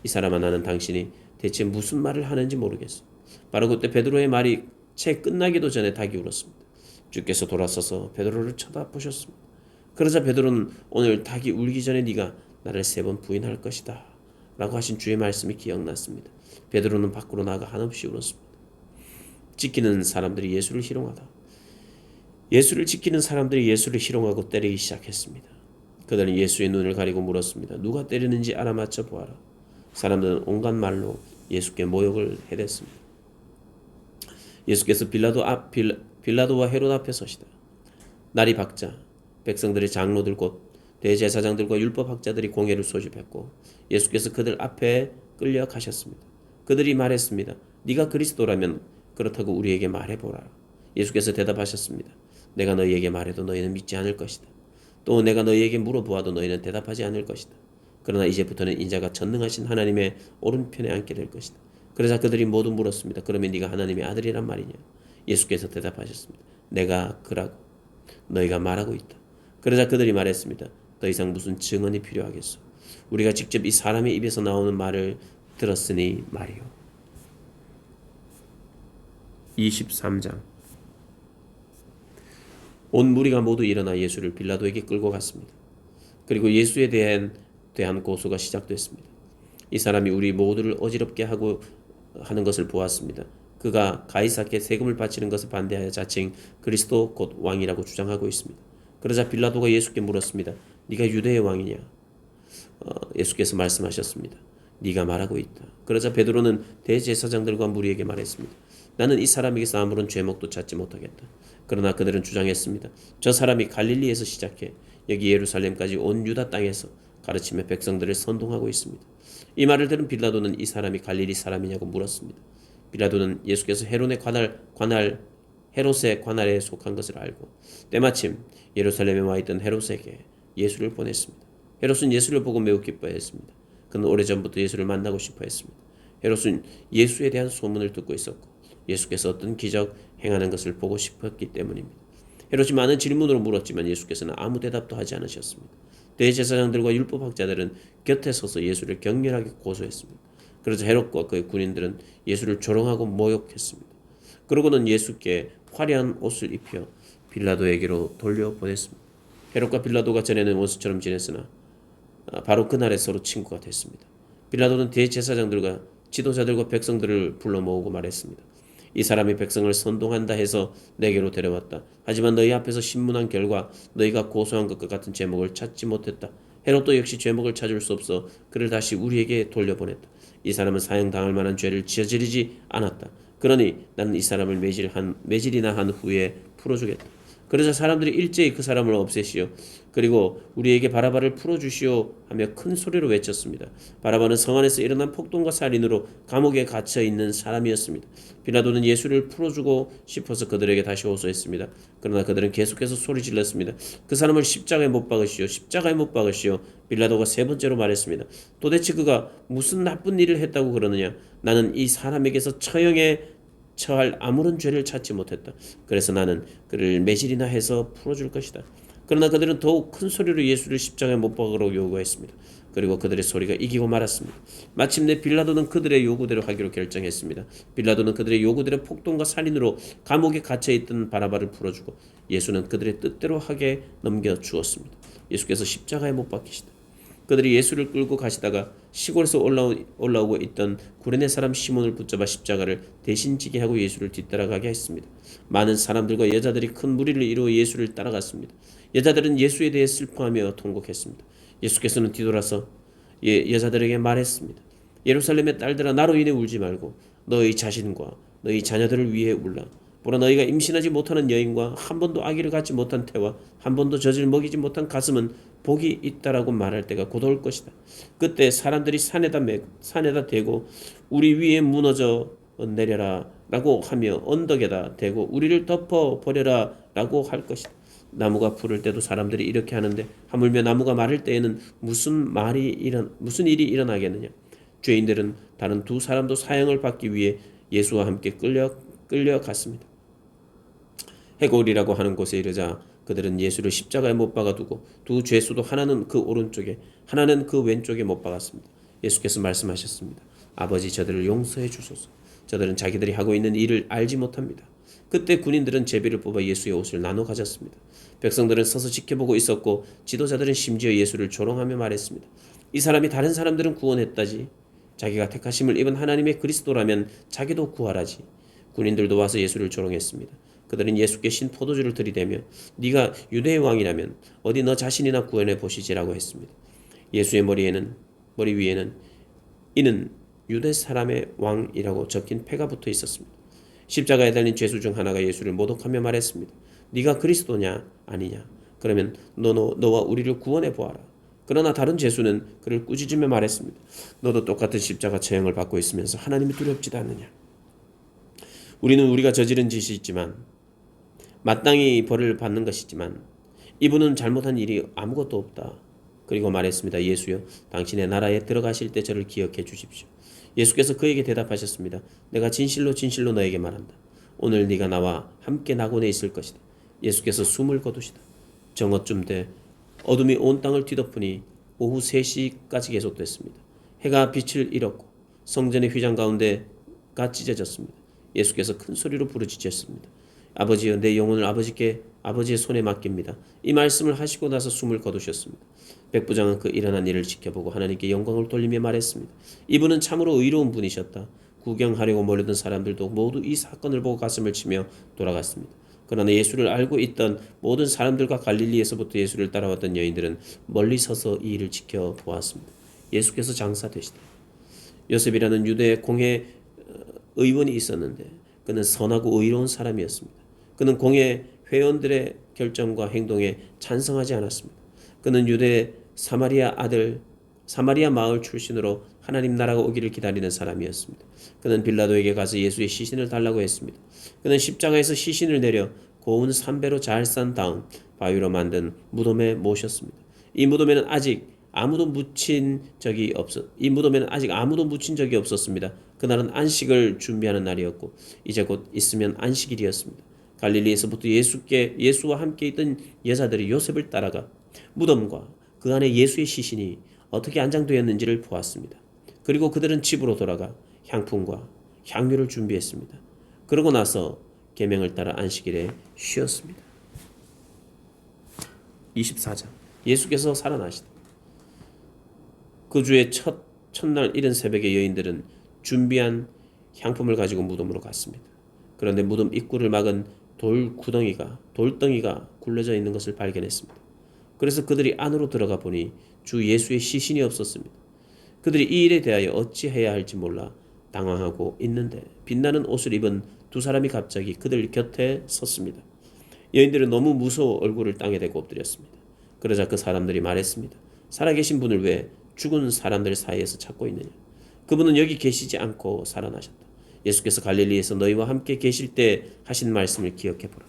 이 사람아, 나는 당신이 대체 무슨 말을 하는지 모르겠어. 바로 그때 베드로의 말이 채 끝나기도 전에 닭이 울었습니다. 주께서 돌아서서 베드로를 쳐다보셨습니다. 그러자 베드로는 오늘 닭이 울기 전에 네가 나를 3번 부인할 것이다 라고 하신 주의 말씀이 기억났습니다. 베드로는 밖으로 나가 한없이 울었습니다. 지키는 사람들이 예수를 희롱하다. 예수를 지키는 사람들이 예수를 희롱하고 때리기 시작했습니다. 그들은 예수의 눈을 가리고 물었습니다. 누가 때리는지 알아맞혀 보아라. 사람들은 온갖 말로 예수께 모욕을 해댔습니다. 예수께서 빌라도와 헤롯 앞에 서시다. 날이 밝자 백성들의 장로들 곧 대제사장들과 율법학자들이 공회를 소집했고 예수께서 그들 앞에 끌려가셨습니다. 그들이 말했습니다. 네가 그리스도라면 그렇다고 우리에게 말해보라. 예수께서 대답하셨습니다. 내가 너희에게 말해도 너희는 믿지 않을 것이다. 또 내가 너희에게 물어보아도 너희는 대답하지 않을 것이다. 그러나 이제부터는 인자가 전능하신 하나님의 오른편에 앉게 될 것이다. 그러자 그들이 모두 물었습니다. 그러면 네가 하나님의 아들이란 말이냐? 예수께서 대답하셨습니다. 내가 그라고 너희가 말하고 있다. 그러자 그들이 말했습니다. 더 이상 무슨 증언이 필요하겠소? 우리가 직접 이 사람의 입에서 나오는 말을 들었으니 말이요. 23장. 온 무리가 모두 일어나 예수를 빌라도에게 끌고 갔습니다. 그리고 예수에 대한 고소가 시작됐습니다. 이 사람이 우리 모두를 어지럽게 하는 것을 보았습니다. 그가 가이사께 세금을 바치는 것을 반대하여 자칭 그리스도 곧 왕이라고 주장하고 있습니다. 그러자 빌라도가 예수께 물었습니다. 네가 유대의 왕이냐? 예수께서 말씀하셨습니다. 네가 말하고 있다. 그러자 베드로는 대제사장들과 무리에게 말했습니다. 나는 이 사람에게서 아무런 죄목도 찾지 못하겠다. 그러나 그들은 주장했습니다. 저 사람이 갈릴리에서 시작해 여기 예루살렘까지 온 유다 땅에서 가르치며 백성들을 선동하고 있습니다. 이 말을 들은 빌라도는 이 사람이 갈릴리 사람이냐고 물었습니다. 빌라도는 예수께서 헤롯의 관할에 속한 것을 알고 때마침 예루살렘에 와 있던 헤롯에게 예수를 보냈습니다. 헤롯은 예수를 보고 매우 기뻐했습니다. 그는 오래전부터 예수를 만나고 싶어 했습니다. 헤롯은 예수에 대한 소문을 듣고 있었고 예수께서 어떤 기적 행하는 것을 보고 싶었기 때문입니다. 헤롯이 많은 질문으로 물었지만 예수께서는 아무 대답도 하지 않으셨습니다. 대제사장들과 율법학자들은 곁에 서서 예수를 격렬하게 고소했습니다. 그래서 헤롯과 그의 군인들은 예수를 조롱하고 모욕했습니다. 그러고는 예수께 화려한 옷을 입혀 빌라도에게로 돌려보냈습니다. 헤롯과 빌라도가 전에는 원수처럼 지냈으나 바로 그날에 서로 친구가 됐습니다. 빌라도는 대제사장들과 지도자들과 백성들을 불러 모으고 말했습니다. 이 사람이 백성을 선동한다 해서 내게로 데려왔다. 하지만 너희 앞에서 신문한 결과 너희가 고소한 것과 같은 제목을 찾지 못했다. 헤롯도 역시 제목을 찾을 수 없어 그를 다시 우리에게 돌려보냈다. 이 사람은 사형당할 만한 죄를 저지르지 않았다. 그러니 나는 이 사람을 매질이나 한 후에 풀어주겠다. 그러자 사람들이 일제히 그 사람을 없애시오. 그리고 우리에게 바라바를 풀어주시오 하며 큰 소리로 외쳤습니다. 바라바는 성 안에서 일어난 폭동과 살인으로 감옥에 갇혀 있는 사람이었습니다. 빌라도는 예수를 풀어주고 싶어서 그들에게 다시 호소했습니다. 그러나 그들은 계속해서 소리질렀습니다. 그 사람을 십자가에 못 박으시오. 십자가에 못 박으시오. 빌라도가 세 번째로 말했습니다. 도대체 그가 무슨 나쁜 일을 했다고 그러느냐? 나는 이 사람에게서 처할 아무런 죄를 찾지 못했다. 그래서 나는 그를 매질이나 해서 풀어줄 것이다. 그러나 그들은 더욱 큰 소리로 예수를 십자가에 못 박으라고 요구했습니다. 그리고 그들의 소리가 이기고 말았습니다. 마침내 빌라도는 그들의 요구대로 하기로 결정했습니다. 빌라도는 그들의 요구대로 폭동과 살인으로 감옥에 갇혀있던 바라바를 풀어주고 예수는 그들의 뜻대로 하게 넘겨주었습니다. 예수께서 십자가에 못 박히시다. 그들이 예수를 끌고 가시다가 시골에서 올라오고 있던 구레네 사람 시몬을 붙잡아 십자가를 대신 지게 하고 예수를 뒤따라가게 했습니다. 많은 사람들과 여자들이 큰 무리를 이루어 예수를 따라갔습니다. 여자들은 예수에 대해 슬퍼하며 통곡했습니다. 예수께서는 뒤돌아서 여자들에게 말했습니다. 예루살렘의 딸들아, 나로 인해 울지 말고 너희 자신과 너희 자녀들을 위해 울라. 보라, 너희가 임신하지 못하는 여인과 한 번도 아기를 갖지 못한 태와 한 번도 젖을 먹이지 못한 가슴은 복이 있다라고 말할 때가 곧 올 것이다. 그때 사람들이 산에다 대고 우리 위에 무너져 내려라 라고 하며 언덕에다 대고 우리를 덮어 버려라 라고 할 것이다. 나무가 푸를 때도 사람들이 이렇게 하는데 하물며 나무가 마를 때에는 무슨 일이 일어나겠느냐? 죄인들은 다른 두 사람도 사형을 받기 위해 예수와 함께 끌려갔습니다. 해골이라고 하는 곳에 이르자 그들은 예수를 십자가에 못 박아두고 두 죄수도 하나는 그 오른쪽에 하나는 그 왼쪽에 못 박았습니다. 예수께서 말씀하셨습니다. 아버지, 저들을 용서해 주소서. 저들은 자기들이 하고 있는 일을 알지 못합니다. 그때 군인들은 제비를 뽑아 예수의 옷을 나눠 가졌습니다. 백성들은 서서 지켜보고 있었고 지도자들은 심지어 예수를 조롱하며 말했습니다. 이 사람이 다른 사람들은 구원했다지. 자기가 택하심을 입은 하나님의 그리스도라면 자기도 구하라지. 군인들도 와서 예수를 조롱했습니다. 그들은 예수께 신 포도주를 들이대며 네가 유대의 왕이라면 어디 너 자신이나 구원해 보시지라고 했습니다. 예수의 머리 위에는 이는 유대 사람의 왕이라고 적힌 패가 붙어 있었습니다. 십자가에 달린 죄수 중 하나가 예수를 모독하며 말했습니다. 네가 그리스도냐 아니냐? 그러면 너와 우리를 구원해 보아라. 그러나 다른 죄수는 그를 꾸짖으며 말했습니다. 너도 똑같은 십자가 처형을 받고 있으면서 하나님이 두렵지도 않느냐? 우리는 우리가 저지른 짓이 있지만 마땅히 벌을 받는 것이지만 이분은 잘못한 일이 아무것도 없다. 그리고 말했습니다. 예수여, 당신의 나라에 들어가실 때 저를 기억해 주십시오. 예수께서 그에게 대답하셨습니다. 내가 진실로 진실로 너에게 말한다. 오늘 네가 나와 함께 낙원에 있을 것이다. 예수께서 숨을 거두시다. 정오쯤 돼 어둠이 온 땅을 뒤덮으니 오후 3시까지 계속됐습니다. 해가 빛을 잃었고 성전의 휘장 가운데가 찢어졌습니다. 예수께서 큰 소리로 부르짖으셨습니다. 아버지여, 내 영혼을 아버지의 손에 맡깁니다. 이 말씀을 하시고 나서 숨을 거두셨습니다. 백부장은 그 일어난 일을 지켜보고 하나님께 영광을 돌리며 말했습니다. 이분은 참으로 의로운 분이셨다. 구경하려고 몰려든 사람들도 모두 이 사건을 보고 가슴을 치며 돌아갔습니다. 그러나 예수를 알고 있던 모든 사람들과 갈릴리에서부터 예수를 따라왔던 여인들은 멀리 서서 이 일을 지켜보았습니다. 예수께서 장사되시다. 요셉이라는 유대 공회 의원이 있었는데 그는 선하고 의로운 사람이었습니다. 그는 공회 회원들의 결정과 행동에 찬성하지 않았습니다. 그는 유대 사마리아 마을 출신으로 하나님 나라가 오기를 기다리는 사람이었습니다. 그는 빌라도에게 가서 예수의 시신을 달라고 했습니다. 그는 십자가에서 시신을 내려 고운 삼배로 잘 싼 다음 바위로 만든 무덤에 모셨습니다. 이 무덤에는 아직 아무도 묻힌 적이 없었습니다. 그날은 안식을 준비하는 날이었고 이제 곧 있으면 안식일이었습니다. 갈릴리에서부터 예수와 함께 있던 여자들이 요셉을 따라가 무덤과 그 안에 예수의 시신이 어떻게 안장되었는지를 보았습니다. 그리고 그들은 집으로 돌아가 향품과 향료를 준비했습니다. 그러고 나서 계명을 따라 안식일에 쉬었습니다. 24장. 예수께서 살아나시다. 그 주의 첫날 이른 새벽에 여인들은 준비한 향품을 가지고 무덤으로 갔습니다. 그런데 무덤 입구를 막은 돌덩이가 굴러져 있는 것을 발견했습니다. 그래서 그들이 안으로 들어가 보니 주 예수의 시신이 없었습니다. 그들이 이 일에 대하여 어찌해야 할지 몰라 당황하고 있는데 빛나는 옷을 입은 두 사람이 갑자기 그들 곁에 섰습니다. 여인들은 너무 무서워 얼굴을 땅에 대고 엎드렸습니다. 그러자 그 사람들이 말했습니다. 살아계신 분을 왜 죽은 사람들 사이에서 찾고 있느냐? 그분은 여기 계시지 않고 살아나셨다. 예수께서 갈릴리에서 너희와 함께 계실 때 하신 말씀을 기억해보라.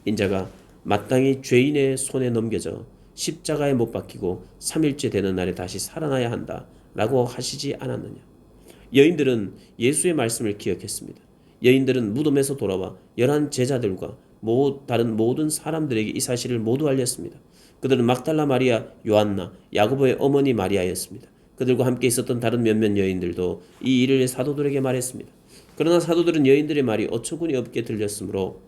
인자가 마땅히 죄인의 손에 넘겨져 십자가에 못 박히고 3일째 되는 날에 다시 살아나야 한다 라고 하시지 않았느냐? 여인들은 예수의 말씀을 기억했습니다. 여인들은 무덤에서 돌아와 11 제자들과 다른 모든 사람들에게 이 사실을 모두 알렸습니다. 그들은 막달라 마리아, 요한나, 야고보의 어머니 마리아였습니다. 그들과 함께 있었던 다른 몇몇 여인들도 이 일을 사도들에게 말했습니다. 그러나 사도들은 여인들의 말이 어처구니 없게 들렸으므로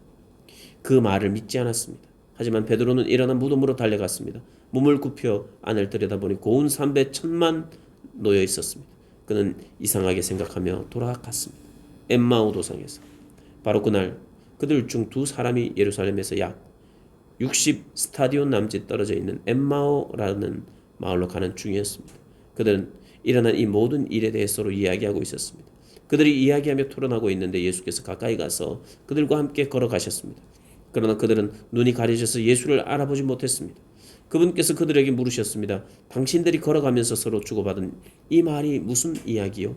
그 말을 믿지 않았습니다. 하지만 베드로는 일어나 무덤으로 달려갔습니다. 몸을 굽혀 안을 들여다보니 고운 삼배 1000만 놓여 있었습니다. 그는 이상하게 생각하며 돌아갔습니다. 엠마오 도상에서 바로 그날 그들 중 두 사람이 예루살렘에서 약 60 스타디온 남짓 떨어져 있는 엠마오라는 마을로 가는 중이었습니다. 그들은 일어난 이 모든 일에 대해 서로 이야기하고 있었습니다. 그들이 이야기하며 토론하고 있는데 예수께서 가까이 가서 그들과 함께 걸어가셨습니다. 그러나 그들은 눈이 가려져서 예수를 알아보지 못했습니다. 그분께서 그들에게 물으셨습니다. 당신들이 걸어가면서 서로 주고받은 이 말이 무슨 이야기요?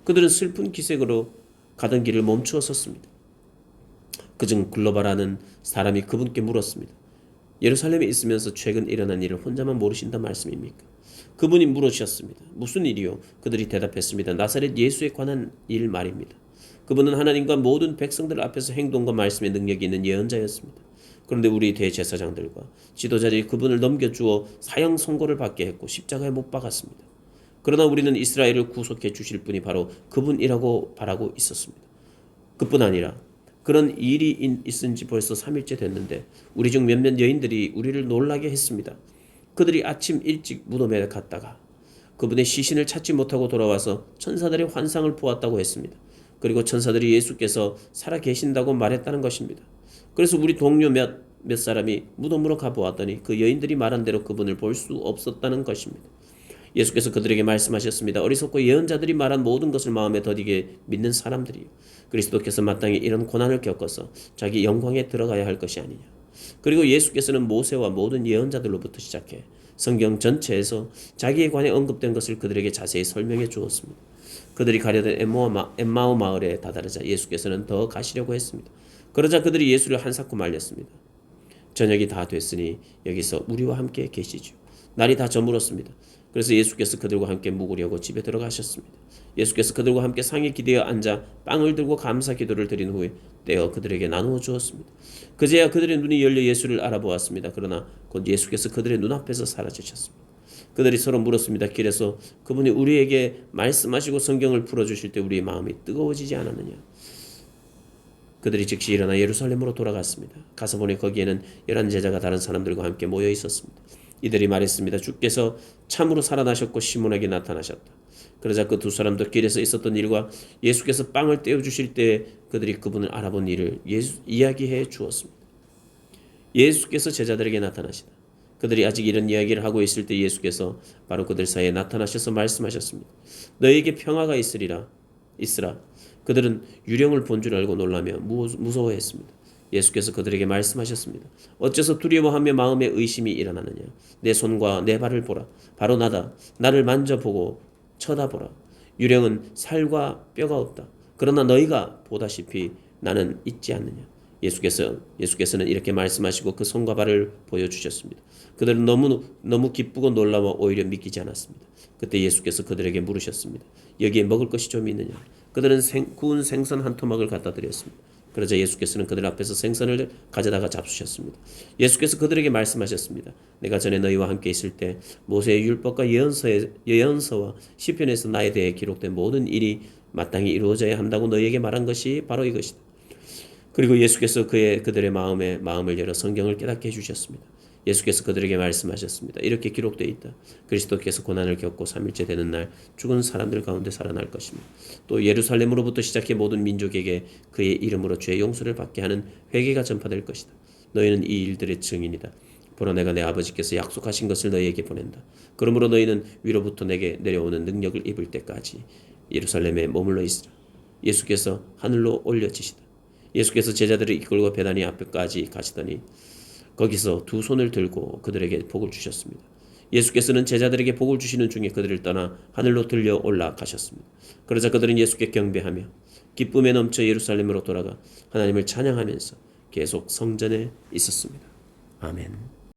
그들은 슬픈 기색으로 가던 길을 멈추어 섰습니다. 그중 글로바라는 사람이 그분께 물었습니다. 예루살렘에 있으면서 최근 일어난 일을 혼자만 모르신단 말씀입니까? 그분이 물으셨습니다. 무슨 일이요? 그들이 대답했습니다. 나사렛 예수에 관한 일 말입니다. 그분은 하나님과 모든 백성들 앞에서 행동과 말씀의 능력이 있는 예언자였습니다. 그런데 우리 대제사장들과 지도자들이 그분을 넘겨주어 사형 선고를 받게 했고 십자가에 못 박았습니다. 그러나 우리는 이스라엘을 구속해 주실 분이 바로 그분이라고 바라고 있었습니다. 그뿐 아니라 그런 일이 있은 지 벌써 3일째 됐는데 우리 중 몇몇 여인들이 우리를 놀라게 했습니다. 그들이 아침 일찍 무덤에 갔다가 그분의 시신을 찾지 못하고 돌아와서 천사들의 환상을 보았다고 했습니다. 그리고 천사들이 예수께서 살아계신다고 말했다는 것입니다. 그래서 우리 동료 몇 사람이 무덤으로 가보았더니 그 여인들이 말한 대로 그분을 볼 수 없었다는 것입니다. 예수께서 그들에게 말씀하셨습니다. 어리석고 예언자들이 말한 모든 것을 마음에 더디게 믿는 사람들이요. 그리스도께서 마땅히 이런 고난을 겪어서 자기 영광에 들어가야 할 것이 아니냐. 그리고 예수께서는 모세와 모든 예언자들로부터 시작해 성경 전체에서 자기에 관해 언급된 것을 그들에게 자세히 설명해 주었습니다. 그들이 가려던 엠마오 마을에 다다르자 예수께서는 더 가시려고 했습니다. 그러자 그들이 예수를 한사코 말렸습니다. 저녁이 다 됐으니 여기서 우리와 함께 계시죠. 날이 다 저물었습니다. 그래서 예수께서 그들과 함께 묵으려고 집에 들어가셨습니다. 예수께서 그들과 함께 상에 기대어 앉아 빵을 들고 감사 기도를 드린 후에 떼어 그들에게 나누어 주었습니다. 그제야 그들의 눈이 열려 예수를 알아보았습니다. 그러나 곧 예수께서 그들의 눈앞에서 사라지셨습니다. 그들이 서로 물었습니다. 길에서 그분이 우리에게 말씀하시고 성경을 풀어주실 때 우리의 마음이 뜨거워지지 않았느냐. 그들이 즉시 일어나 예루살렘으로 돌아갔습니다. 가서 보니 거기에는 11 제자가 다른 사람들과 함께 모여 있었습니다. 이들이 말했습니다. 주께서 참으로 살아나셨고 시몬에게 나타나셨다. 그러자 그 두 사람도 길에서 있었던 일과 예수께서 빵을 떼어주실 때 그들이 그분을 알아본 일을 이야기해 주었습니다. 예수께서 제자들에게 나타나시다. 그들이 아직 이런 이야기를 하고 있을 때 예수께서 바로 그들 사이에 나타나셔서 말씀하셨습니다. 너희에게 평화가 있으라. 그들은 유령을 본 줄 알고 놀라며 무서워했습니다. 예수께서 그들에게 말씀하셨습니다. 어째서 두려워하며 마음에 의심이 일어나느냐. 내 손과 내 발을 보라. 바로 나다. 나를 만져보고 쳐다보라. 유령은 살과 뼈가 없다. 그러나 너희가 보다시피 나는 있지 않느냐. 예수께서는 이렇게 말씀하시고 그 손과 발을 보여주셨습니다. 그들은 너무 기쁘고 놀라워 오히려 믿기지 않았습니다. 그때 예수께서 그들에게 물으셨습니다. 여기에 먹을 것이 좀 있느냐. 그들은 구운 생선 한 토막을 갖다 드렸습니다. 그러자 예수께서는 그들 앞에서 생선을 가져다가 잡수셨습니다. 예수께서 그들에게 말씀하셨습니다. 내가 전에 너희와 함께 있을 때 모세의 율법과 예언서와 시편에서 나에 대해 기록된 모든 일이 마땅히 이루어져야 한다고 너희에게 말한 것이 바로 이것이다. 그리고 예수께서 그들의 마음을 열어 성경을 깨닫게 해주셨습니다. 예수께서 그들에게 말씀하셨습니다. 이렇게 기록되어 있다. 그리스도께서 고난을 겪고 3일째 되는 날 죽은 사람들 가운데 살아날 것입니다. 또 예루살렘으로부터 시작해 모든 민족에게 그의 이름으로 죄 용서를 받게 하는 회개가 전파될 것이다. 너희는 이 일들의 증인이다. 보라 내가 내 아버지께서 약속하신 것을 너희에게 보낸다. 그러므로 너희는 위로부터 내게 내려오는 능력을 입을 때까지 예루살렘에 머물러 있으라. 예수께서 하늘로 올려지시다. 예수께서 제자들을 이끌고 베다니 앞에까지 가시더니 거기서 두 손을 들고 그들에게 복을 주셨습니다. 예수께서는 제자들에게 복을 주시는 중에 그들을 떠나 하늘로 들려 올라가셨습니다. 그러자 그들은 예수께 경배하며 기쁨에 넘쳐 예루살렘으로 돌아가 하나님을 찬양하면서 계속 성전에 있었습니다. 아멘.